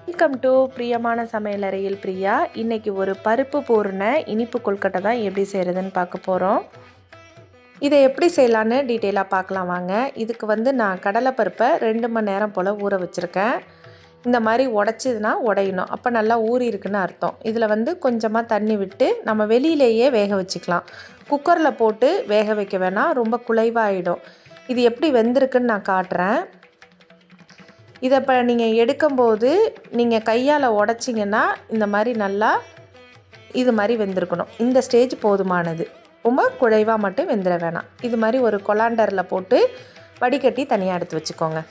Welcome to பிரியமான சமையலறையில் பிரியா. இன்றைக்கி ஒரு பருப்பு பூர்ண இனிப்பு கொழுக்கட்டை தான் எப்படி செய்கிறதுன்னு பார்க்க போகிறோம். இதை எப்படி செய்யலான்னு டீட்டெயிலாக பார்க்கலாம் வாங்க. இதுக்கு நான் கடலைப்பருப்பை 2 மணி நேரம் போல் ஊற வச்சுருக்கேன். இந்த மாதிரி உடச்சிதுன்னா உடையணும், அப்போ நல்லா ஊறி இருக்குன்னு அர்த்தம். இதில் கொஞ்சமாக தண்ணி விட்டு நம்ம வெளியிலேயே வேக வச்சுக்கலாம். குக்கரில் போட்டு வேக வைக்க வேணாம், ரொம்ப குலைவாகிடும். இது எப்படி வெந்திருக்குன்னு நான் காட்டுறேன். இதை இப்போ நீங்கள் எடுக்கும்போது நீங்கள் கையால் உடச்சிங்கன்னா இந்த மாதிரி நல்லா இது மாதிரி வெந்திருக்கணும். இந்த ஸ்டேஜ் போதுமானது, ரொம்ப குழைவாக மட்டும் வெந்துட வேணாம். இது மாதிரி ஒரு கொலாண்டரில் போட்டு வடிகட்டி தனியாக எடுத்து வச்சுக்கோங்க.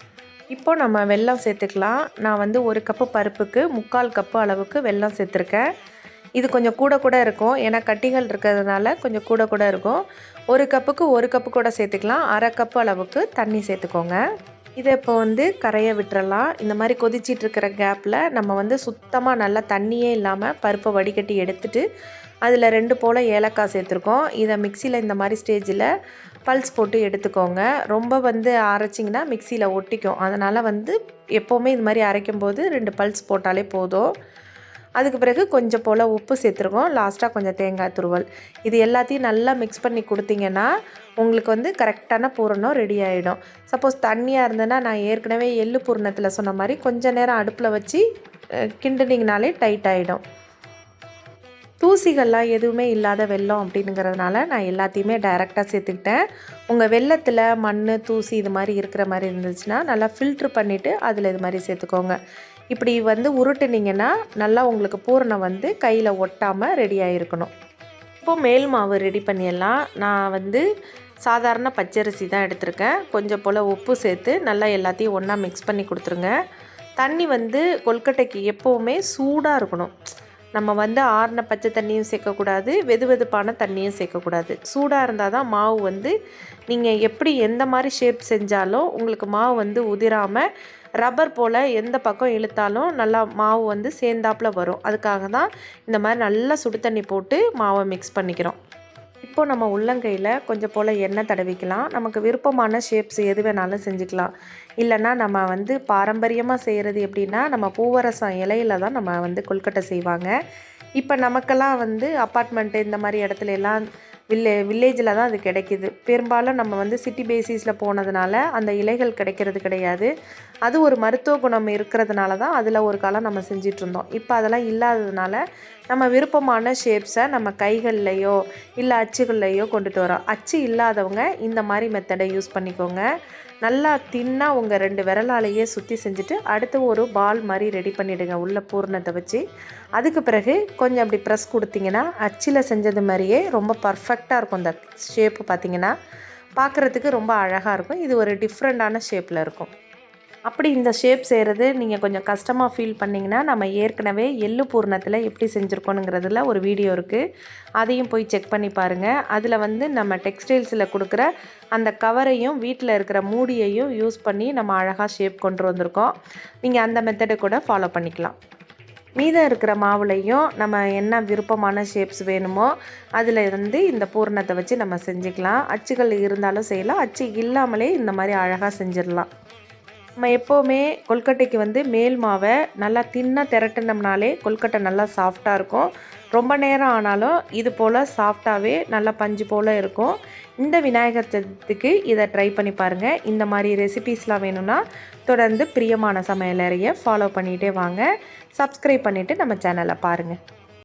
இப்போது நம்ம வெல்லம் சேர்த்துக்கலாம். நான் 1 கப்பு பருப்புக்கு 3/4 கப்பு அளவுக்கு வெல்லம் சேர்த்துருக்கேன். இது கொஞ்சம் கூட இருக்கும், ஏன்னா கட்டிகள் இருக்கிறதுனால கொஞ்சம் கூட இருக்கும். 1 கப்புக்கு 1 கப்பு கூட சேர்த்துக்கலாம். 1/2 கப்பு அளவுக்கு தண்ணி சேர்த்துக்கோங்க. இதை இப்போ கரைய விட்டுறலாம். இந்த மாதிரி கொதிச்சிட்டு இருக்கிற கேப்பில் நம்ம சுத்தமாக நல்லா தண்ணியே இல்லாமல் பருப்பை வடிகட்டி எடுத்துட்டு அதில் 2 போல் ஏலக்காய் சேர்த்துருக்கோம். இதை மிக்சியில் இந்த மாதிரி ஸ்டேஜில் பல்ஸ் போட்டு எடுத்துக்கோங்க. ரொம்ப அரைச்சிங்கன்னா மிக்சியில் ஒட்டிக்கும். அதனால் எப்போவுமே இது மாதிரி அரைக்கும்போது 2 பல்ஸ் போட்டாலே போதும். அதுக்கு பிறகு கொஞ்சம் போல் உப்பு சேர்த்துருக்கோம். லாஸ்ட்டாக கொஞ்சம் தேங்காய் துருவல். இது எல்லாத்தையும் நல்லா மிக்ஸ் பண்ணி கொடுத்தீங்கன்னா உங்களுக்கு கரெக்டான பூரணம் ரெடி ஆகிடும். சப்போஸ் தண்ணியாக இருந்ததுன்னா நான் ஏற்கனவே எள்ளு பூரணத்தில் சொன்ன மாதிரி கொஞ்சம் நேரம் அடுப்பில் வச்சு கிண்டுனிங்கனாலே டைட் ஆகிடும். தூசிகள்லாம் எதுவுமே இல்லாத வெல்லம் அப்படிங்கிறதுனால நான் எல்லாத்தையுமே டைரெக்டாக சேர்த்துக்கிட்டேன். உங்கள் வெல்லத்தில் மண், தூசி இது மாதிரி இருக்கிற மாதிரி இருந்துச்சுன்னா நல்லா ஃபில்ட்ரு பண்ணிவிட்டு அதில் இது மாதிரி சேர்த்துக்கோங்க. இப்படி உருட்டுனிங்கன்னா நல்லா உங்களுக்கு பூரணம் கையில் ஒட்டாமல் ரெடியாக இருக்கணும். இப்போது மேல் மாவு ரெடி பண்ணிடலாம். நான் சாதாரண பச்சரிசி தான் எடுத்திருக்கேன். கொஞ்சம் போல் உப்பு சேர்த்து நல்லா எல்லாத்தையும் ஒன்றா மிக்ஸ் பண்ணி கொடுத்துருங்க. தண்ணி கொழுக்கட்டைக்கு எப்போவுமே சூடாக இருக்கணும். நம்ம ஆறின பச்சை தண்ணியும் சேர்க்கக்கூடாது, வெதுவெதுப்பான தண்ணியும் சேர்க்கக்கூடாது. சூடாக இருந்தால் தான் மாவு நீங்கள் எப்படி எந்த மாதிரி ஷேப் செஞ்சாலும் உங்களுக்கு மாவு உதிராமல் ரப்பர் போல் எந்த பக்கம் இழுத்தாலும் நல்லா மாவு சேர்ந்தாப்பில் வரும். அதுக்காக தான் இந்த மாதிரி நல்லா சுடு தண்ணி போட்டு மாவை மிக்ஸ் பண்ணிக்கிறோம். இப்போது நம்ம உள்ளங்கையில் கொஞ்சம் போல் எண்ணெய் தடவிக்கலாம். நமக்கு விருப்பமான ஷேப்ஸ் எது வேணாலும் செஞ்சுக்கலாம். இல்லைன்னா நம்ம பாரம்பரியமாக செய்கிறது எப்படின்னா நம்ம பூவரசம் இலையில தான் நம்ம கொழுக்கட்டை செய்வாங்க. இப்போ நமக்கெல்லாம் அப்பார்ட்மெண்ட்டு இந்த மாதிரி இடத்துல எல்லாம் வில்லேஜில் தான் அது கிடைக்கிது. பெரும்பாலும் நம்ம சிட்டி பேசிஸில் போனதுனால அந்த இலைகள் கிடைக்கிறது கிடையாது. அது ஒரு மருத்துவ குணம் இருக்கிறதுனால தான் அதில் ஒரு காலம் நம்ம செஞ்சிட்ருந்தோம். இப்போ அதெல்லாம் இல்லாததுனால நம்ம விருப்பமான ஷேப்ஸை நம்ம கைகள்லையோ இல்லை அச்சுகள்லையோ கொண்டுட்டு வரோம். அச்சு இல்லாதவங்க இந்த மாதிரி மெத்தடை யூஸ் பண்ணிக்கோங்க. நல்லா தின்னாக உங்கள் 2 விரலாலேயே சுற்றி செஞ்சுட்டு அடுத்து ஒரு பால் மாதிரி ரெடி பண்ணிவிடுங்க உள்ள பூரணத்தை வச்சு. அதுக்கு பிறகு கொஞ்சம் அப்படி ப்ரெஸ் கொடுத்திங்கன்னா அச்சில் செஞ்சது மாதிரியே ரொம்ப பர்ஃபெக்டாக இருக்கும். இந்த ஷேப்பு பார்த்திங்கன்னா பார்க்குறதுக்கு ரொம்ப அழகாக இருக்கும். இது ஒரு டிஃப்ரெண்ட்டான ஷேப்பில் இருக்கும். அப்படி இந்த ஷேப் செய்கிறது நீங்கள் கொஞ்சம் கஷ்டமாக ஃபீல் பண்ணிங்கன்னா நம்ம ஏற்கனவே எள்ளு பூரணத்தில் எப்படி செஞ்சுருக்கோனுங்கிறதுல ஒரு வீடியோ இருக்குது, அதையும் போய் செக் பண்ணி பாருங்கள். அதில் நம்ம டெக்ஸ்டைல்ஸில் கொடுக்குற அந்த கவரையும் வீட்டில் இருக்கிற மூடியையும் யூஸ் பண்ணி நம்ம அழகாக ஷேப் கொண்டு வந்திருக்கோம். நீங்கள் அந்த மெத்தடை கூட ஃபாலோ பண்ணிக்கலாம். மீதம் இருக்கிற மாவுலையும் நம்ம என்ன விருப்பமான ஷேப்ஸ் வேணுமோ அதில் இந்த பூரணத்தை வச்சு நம்ம செஞ்சுக்கலாம். அச்சுகள் இருந்தாலும் செய்யலாம், அச்சு இல்லாமலே இந்த மாதிரி அழகாக செஞ்சிடலாம். நம்ம எப்போவுமே கொழுக்கட்டைக்கு மேல் மாவை நல்லா தின்னாக திரட்டினோம்னாலே கொழுக்கட்டை நல்லா சாஃப்டாக இருக்கும். ரொம்ப நேரம் ஆனாலும் இது போல் சாஃப்டாகவே நல்லா பஞ்சு போல் இருக்கும். இந்த விநாயகர் சதுர்த்திக்கு இதை ட்ரை பண்ணி பாருங்கள். இந்த மாதிரி ரெசிபீஸ்லாம் வேணும்னா தொடர்ந்து பிரியமான சமையலறையை ஃபாலோ பண்ணிகிட்டே வாங்க. சப்ஸ்கிரைப் பண்ணிவிட்டு நம்ம சேனலை பாருங்கள்.